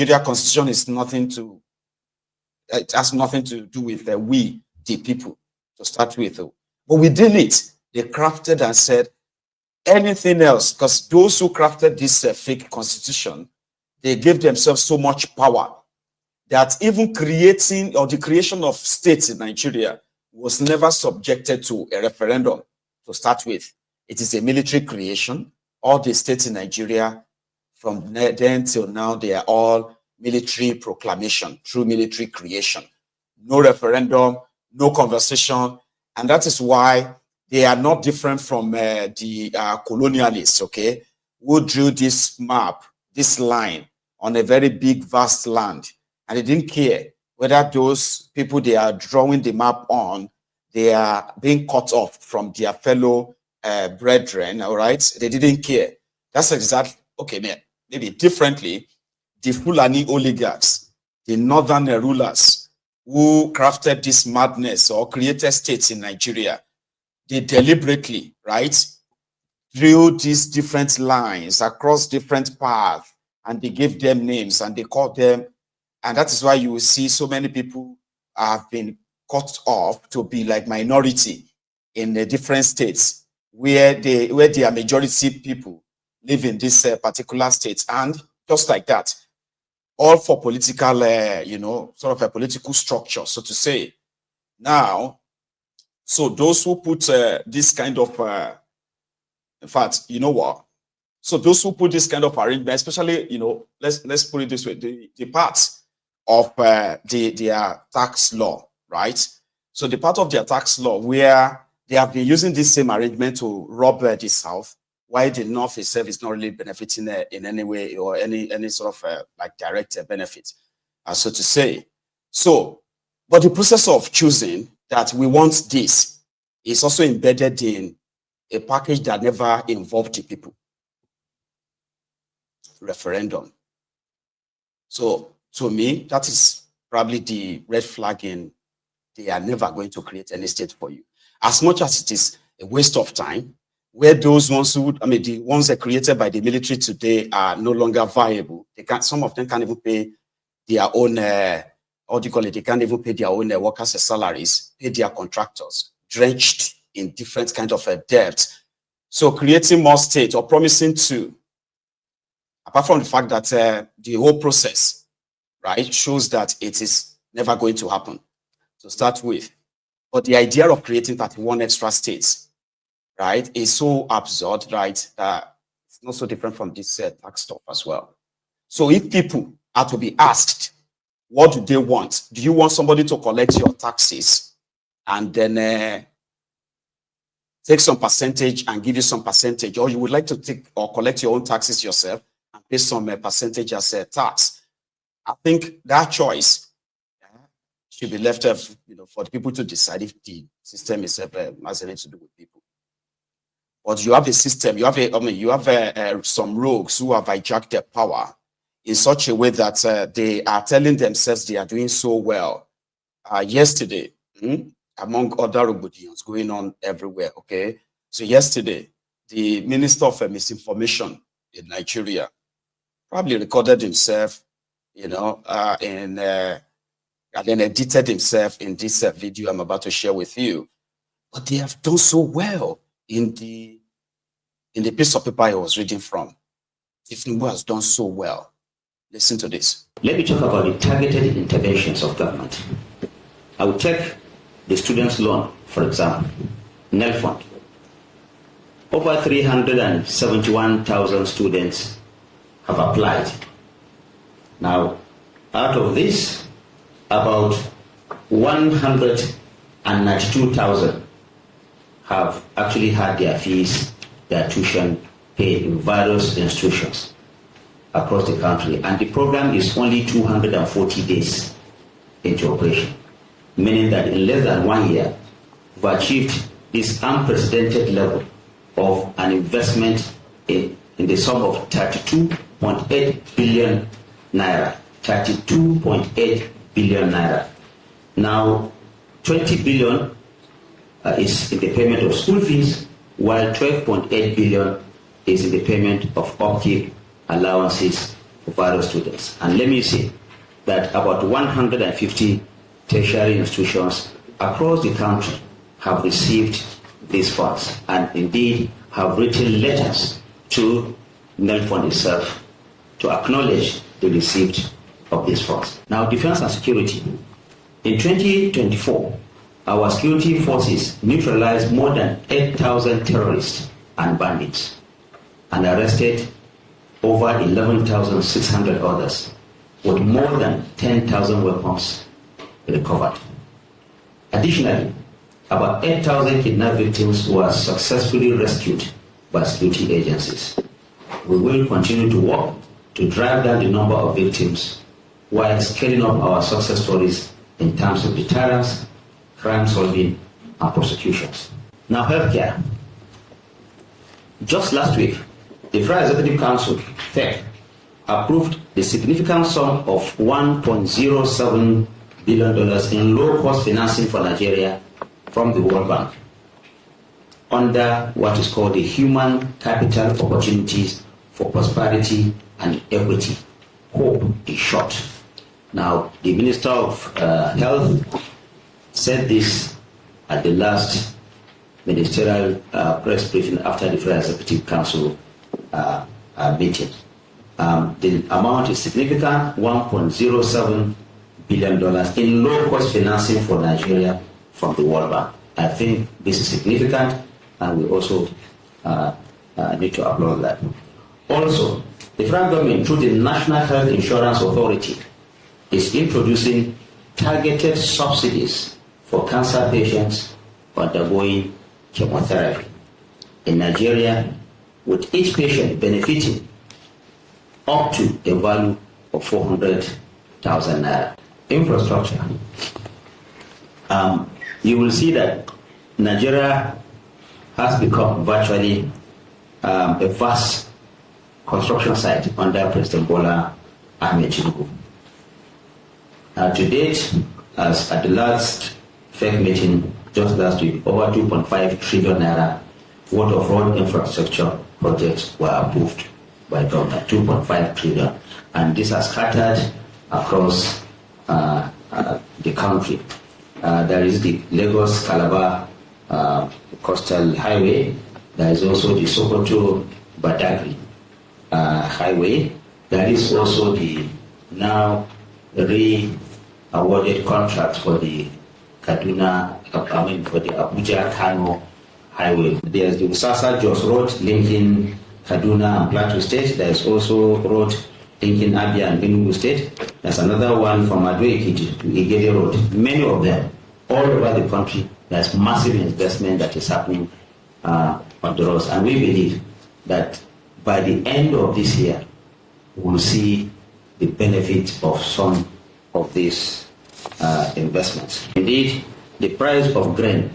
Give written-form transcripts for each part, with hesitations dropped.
Nigeria constitution is nothing to, it has nothing to do with we, the people, to start with. But within it, they crafted and said anything else, because those who crafted this fake constitution, they gave themselves so much power that even creating or the creation of states in Nigeria was never subjected to a referendum to start with. It is a military creation. All the states in Nigeria from then till now, they are all military proclamation, true military creation. No referendum, no conversation. And that is why they are not different from the colonialists, okay, who drew this map, this line on a very big, vast land. And they didn't care whether those people they are drawing the map on, they are being cut off from their fellow brethren, all right? They didn't care. That's exactly, okay, maybe differently, the Fulani oligarchs, the northern rulers who crafted this madness or created states in Nigeria, they deliberately, right, drew these different lines across different paths, and they gave them names and they called them. And that is why you will see so many people have been cut off to be like minority in the different states where there are majority people live in this particular state. And just like that, all for political, sort of a political structure, so to say. Now, so those who put this kind of, in fact, you know what? So those who put this kind of arrangement, especially, let's put it this way, the parts of their tax law, right? So the part of their tax law where they have been using this same arrangement to rob the South, while the North itself is not really benefiting in any way or any sort of like direct benefit, so to say. So, but the process of choosing that we want this is also embedded in a package that never involved the people. Referendum. So to me, that is probably the red flag in they are never going to create any state for you. As much as it is a waste of time, where those ones who, the ones that are created by the military today are no longer viable. They can't, some of them can't even pay their own, what do you call it? They can't even pay their own workers' salaries, pay their contractors, drenched in different kinds of debt. So creating more state or promising to, apart from the fact that the whole process, right, shows that it is never going to happen to start with. But the idea of creating 31 extra states, right, is so absurd, right, it's not so different from this tax stuff as well. So if people are to be asked, what do they want? Do you want somebody to collect your taxes and then take some percentage and give you some percentage, or you would like to take or collect your own taxes yourself and pay some percentage as a tax? I think that choice should be left for the people to decide if the system is has anything to do with people. But you have a system, you have some rogues who have hijacked their power in such a way that they are telling themselves they are doing so well. Yesterday, among other Robodians going on everywhere, okay? So yesterday, the Minister of Misinformation in Nigeria probably recorded himself, and then edited himself in this video I'm about to share with you. But they have done so well in the piece of paper I was reading from. Tinubu has done so well. Listen to this. Let me talk about the targeted interventions of government. I will take the students' loan, for example, NEL Fund. Over 371,000 students have applied. Now, out of this, about 192,000 have actually had their fees, their tuition paid in various institutions across the country. And the program is only 240 days into operation, meaning that in less than 1 year, we've achieved this unprecedented level of an investment in the sum of 32.8 billion naira. 32.8 billion naira. Now, 20 billion is in the payment of school fees, while 12.8 billion is in the payment of upkeep, allowances, various students. And let me say that about 150 tertiary institutions across the country have received these funds and indeed have written letters to NELFund itself to acknowledge the receipt of these funds. Now, defense and security. In 2024, our security forces neutralized more than 8,000 terrorists and bandits and arrested over 11,600 others, with more than 10,000 weapons recovered. Additionally, about 8,000 kidnapped victims were successfully rescued by security agencies. We will continue to work to drive down the number of victims while scaling up our success stories in terms of deterrence, crime solving, and prosecutions. Now, healthcare. Just last week, the Federal Executive Council, FEC, approved the significant sum of $1.07 billion in low-cost financing for Nigeria from the World Bank under what is called the Human Capital Opportunities for Prosperity and Equity, HOPE in short. Now, the Minister of Health said this at the last ministerial press briefing after the Federal Executive Council meeting. The amount is significant, $1.07 billion in low-cost financing for Nigeria from the World Bank. I think this is significant, and we also need to applaud that. Also, the federal government, through the National Health Insurance Authority, is introducing targeted subsidies for cancer patients undergoing chemotherapy in Nigeria, with each patient benefiting up to a value of 400,000 naira. Infrastructure. You will see that Nigeria has become virtually a vast construction site under President Bola Ahmed Tinubu. To date, as at the last FEC meeting just last week, over 2.5 trillion naira worth of road infrastructure projects were approved by government, 2.5 trillion. And this has scattered across the country. There is the Lagos-Calabar coastal highway. There is also the Sokoto-Badagry highway. There is also the now re-awarded contract for the for the Abuja-Kano highway. There's the Usasa-Jos road linking Kaduna and Plateau State. There's also road linking Abia and Enugu State. There's another one from Ado-Ekiti to Igede Road. Many of them, all over the country, there's massive investment that is happening on the roads. And we believe that by the end of this year, we'll see the benefit of some of these investments. Indeed, the price of grain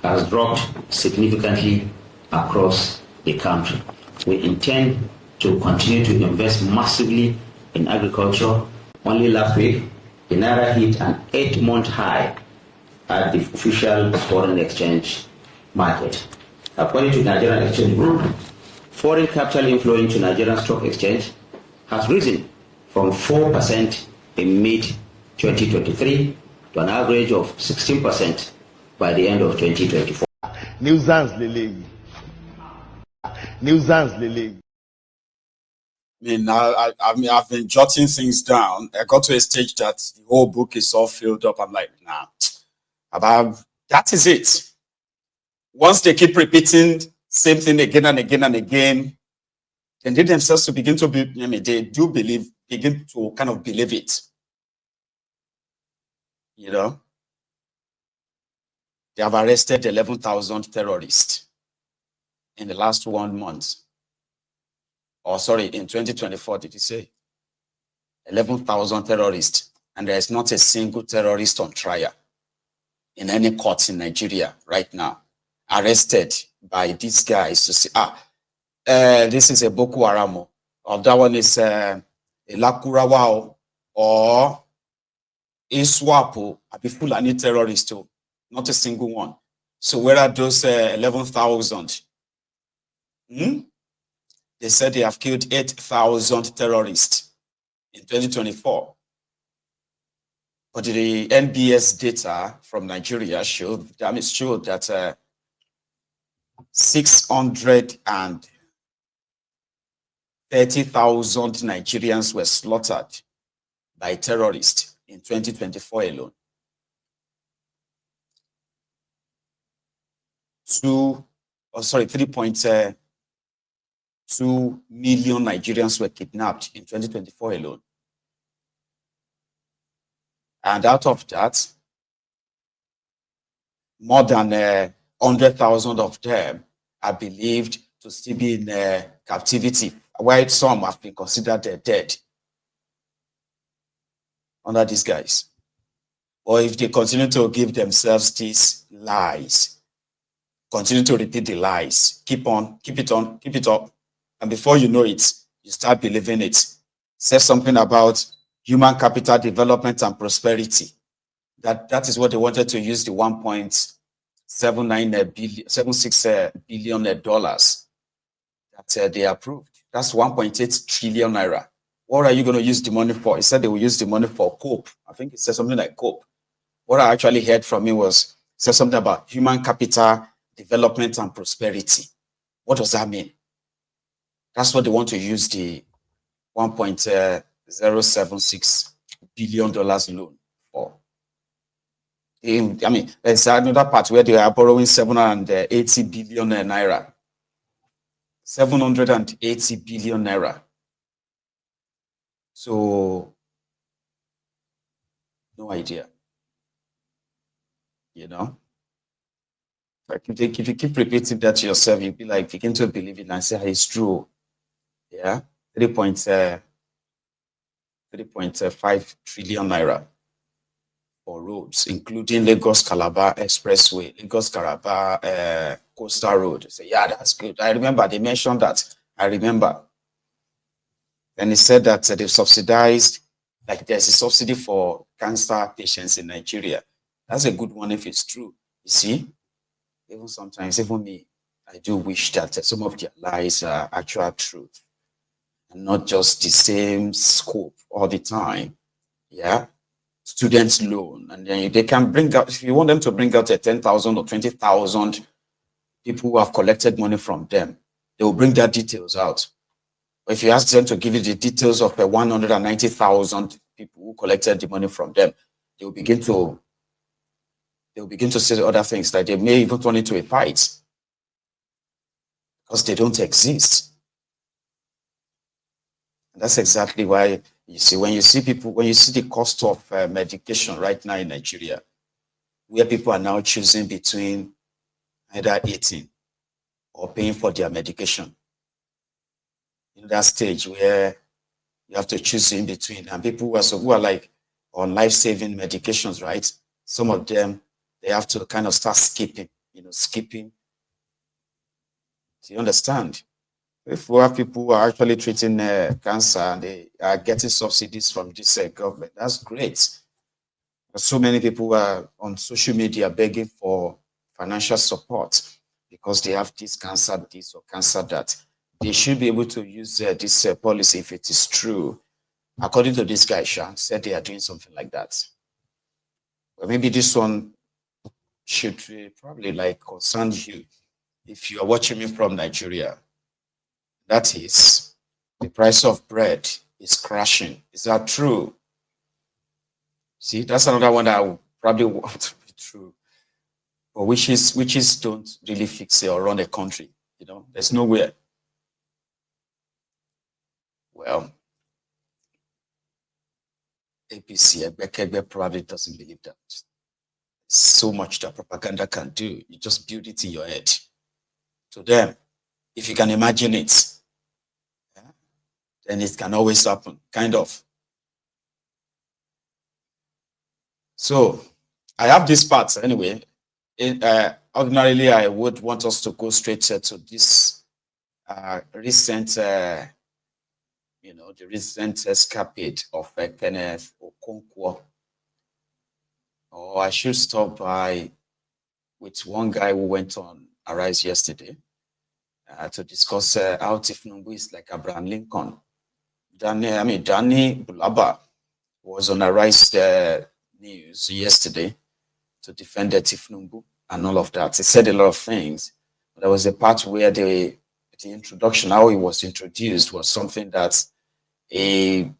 has dropped significantly across the country. We intend to continue to invest massively in agriculture. Only last week, the Naira hit an 8-month high at the official foreign exchange market. According to Nigerian Exchange Group, foreign capital inflow into Nigerian Stock Exchange has risen from 4% in mid-2023 to an average of 16% by the end of 2024. Nuisance Lele. Nuisance Lele. I've been jotting things down. I got to a stage that the whole book is all filled up. I'm like, nah, that is it. Once they keep repeating same thing again and again and again, then they themselves to begin to be, they do begin to kind of believe it. You know, they have arrested 11,000 terrorists in the last 1 month. Or sorry, in 2024, did you say? 11,000 terrorists, and there is not a single terrorist on trial in any court in Nigeria right now, arrested by these guys to say, this is a Boko Haram, or that one is a Lakurawao, or Iswapo, a Fulani terrorist too. Not a single one. So where are those 11,000? They said they have killed 8,000 terrorists in 2024. But the NBS data from Nigeria showed that 630,000 Nigerians were slaughtered by terrorists in 2024 alone. 3.2 million Nigerians were kidnapped in 2024 alone. And out of that, more than 100,000 of them are believed to still be in captivity, while some have been considered dead under these guys. Or if they continue to give themselves these lies, continue to repeat the lies, keep it up, and before you know it, you start believing it. Say something about human capital development and prosperity. That is what they wanted to use the 1.76 billion dollars that they approved. That's 1.8 trillion naira. What are you going to use the money for? He said they will use the money for COPE. I think it said something like COPE. What I actually heard from him was said something about human capital development and prosperity. What does that mean? That's what they want to use the 1.076 billion dollars loan for. I mean, there's another part where they are borrowing 780 billion naira. 780 billion naira. So, no idea. You know? Like if you keep repeating that to yourself, you'll be like, begin to believe it and say, hey, it's true. Yeah? 3.5 trillion naira for roads, including Lagos-Calabar Expressway, Lagos-Calabar Coastal Road. So, yeah, that's good. I remember they mentioned that. I remember. And he said that they've subsidized, like there's a subsidy for cancer patients in Nigeria. That's a good one if it's true. You see, even sometimes, even me, I do wish that some of their lies are actual truth and not just the same scope all the time. Yeah. Students loan, and then they can bring out, if you want them to bring out a 10,000 or 20,000 people who have collected money from them, they will bring their details out. But if you ask them to give you the details of 190,000 people who collected the money from them, they will begin to say other things, that they may even turn into a fight because they don't exist. And that's exactly why you see, when you see the cost of medication right now in Nigeria, where people are now choosing between either eating or paying for their medication. In that stage where you have to choose in between, and people who are like on life-saving medications, right? Some of them, they have to kind of start skipping. Do you understand? If we have people who are actually treating cancer and they are getting subsidies from this government, that's great. So many people are on social media begging for financial support because they have this cancer, this or cancer that. They should be able to use this policy if it is true. According to this guy, Sean said they are doing something like that. But maybe this one should probably like concern you if you are watching me from Nigeria. That is, the price of bread is crashing. Is that true? See, that's another one that I would probably want to be true. But witches don't really fix it or run a country. There's nowhere. Well, APC, Ebekebe probably doesn't believe that. So much that propaganda can do. You just build it in your head. To them, if you can imagine it, then it can always happen, kind of. So I have this part anyway. Ordinarily, I would want us to go straight to this recent, the recent escapade of Kenneth Okonkwo. Or I should stop by with one guy who went on Arise yesterday to discuss how Tinubu is like Abraham Lincoln. Danny Bulaba was on Arise News yesterday to defend the Tinubu and all of that. He said a lot of things. There was a part where the introduction, how he was introduced, was something that he,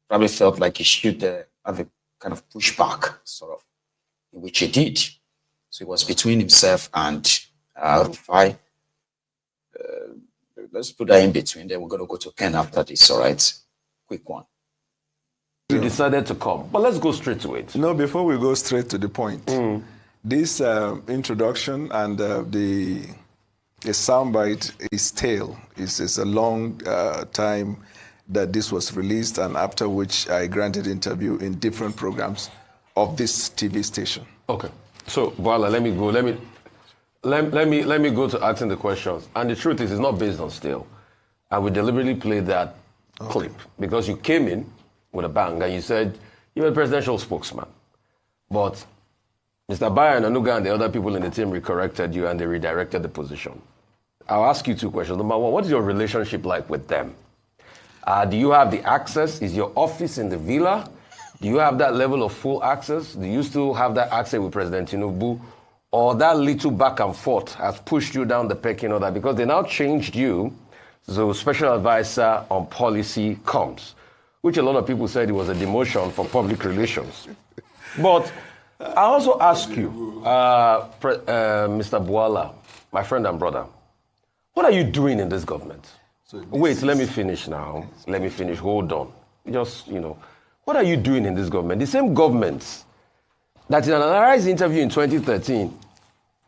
probably felt like he should have a kind of pushback, sort of, which he did. So it was between himself and Rufai. Let's put that in between. Then we're going to go to Ken after this. All right, quick one. You decided to come, but let's go straight to it. No, before we go straight to the point, this introduction and the soundbite is stale. It's a long time that this was released, and after which I granted interview in different programs of this TV station. Okay, so Bola, let me go. Let me go to asking the questions. And the truth is, it's not based on stale. I would deliberately play that clip because you came in with a bang and you said you're a presidential spokesman, but Mr. Bayo and Anuga and the other people in the team corrected you and they redirected the position. I'll ask you two questions. Number one, what is your relationship like with them? Do you have the access? Is your office in the villa? Do you have that level of full access? Do you still have that access with President Tinubu? Or that little back and forth has pushed you down the pecking order because they now changed you, so special advisor on policy comms, which a lot of people said it was a demotion for public relations. But I also ask you, Mr. Boala, my friend and brother, what are you doing in this government? Wait, let me finish now. Let me finish. Hold on. Just, what are you doing in this government? The same government that in an Arise interview in 2013,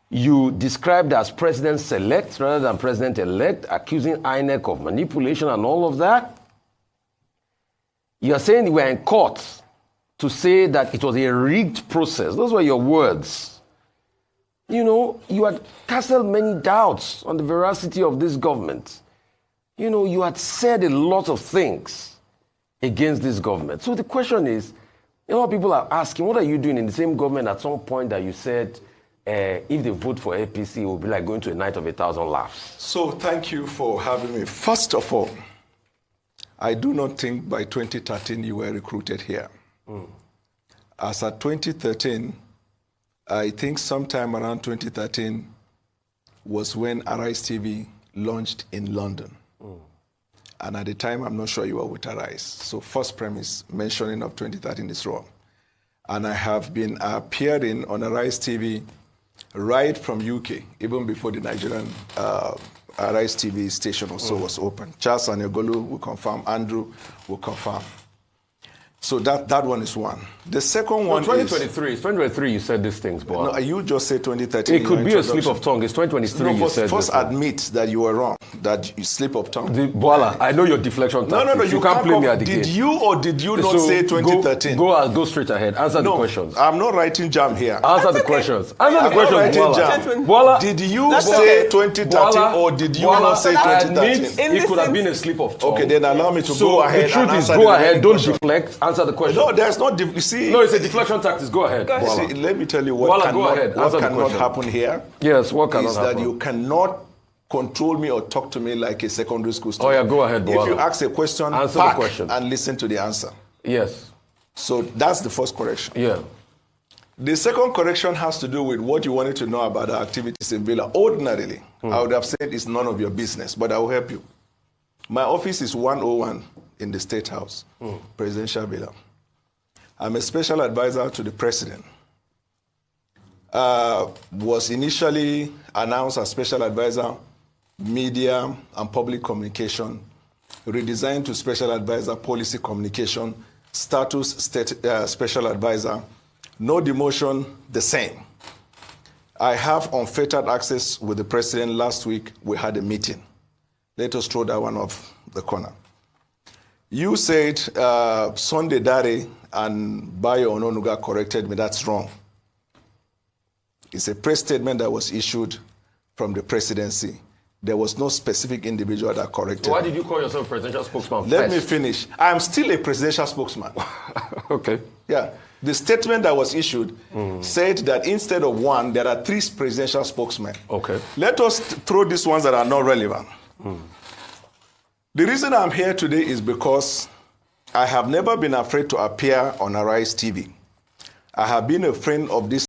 you described as president-select rather than president-elect, accusing INEC of manipulation and all of that. You are saying you were in court to say that it was a rigged process. Those were your words. You had casted many doubts on the veracity of this government. You had said a lot of things against this government. So the question is, a lot of people are asking, what are you doing in the same government at some point that you said, if they vote for APC, it will be like going to a night of 1,000 laughs? So thank you for having me. First of all, I do not think by 2013 you were recruited here. As at 2013, I think sometime around 2013 was when Arise TV launched in London. And at the time, I'm not sure you were with Arise. So first premise, mentioning of 2013 is wrong. And I have been appearing on Arise TV right from UK, even before the Nigerian Arise TV station also was open. Charles Anegolu will confirm, Andrew will confirm. So that one is one. The second one 2023. It's 2023 you said these things, boy. No, you just said 2013. It could be a slip of tongue. It's 2023 no, you said first admit that you were wrong, that you slip of tongue. Boala, I know your deflection tactics. No, you can't play me at the game. Did you or did you not say 2013? Go straight ahead. Answer the questions. I'm not writing jam here. Answer the questions. Answer the questions, Boala. Did you say 2013 or did you not say 2013? It could have been a slip of tongue. Okay, then allow me to go ahead. The truth is, go ahead. Don't deflect. Answer the question. No, there's not. You see, no, it's a deflection tactics. Go ahead. See, let me tell you what cannot happen here. Yes, what cannot is happen? That you cannot control me or talk to me like a secondary school student. Oh yeah, go ahead, Boala. If you ask a question, answer the question and listen to the answer. Yes. So that's the first correction. Yeah. The second correction has to do with what you wanted to know about our activities in Villa. Ordinarily, I would have said it's none of your business, but I will help you. My office is 101 in the State House, Presidential Villa. I'm a special advisor to the president. Was initially announced as special advisor, media and public communication, redesigned to special advisor, policy communication, status special advisor, no demotion, the same. I have unfettered access with the president. Last week, we had a meeting. Let us throw that one off the corner. You said Sunday Dare and Bayo Ononuga corrected me. That's wrong. It's a press statement that was issued from the presidency. There was no specific individual that corrected. So why did you call yourself a presidential spokesman? Let me finish. I'm still a presidential spokesman. Okay. Yeah. The statement that was issued said that instead of one, there are 3 presidential spokesmen. Okay. Let us throw these ones that are not relevant. The reason I'm here today is because I have never been afraid to appear on Arise TV. I have been a friend of this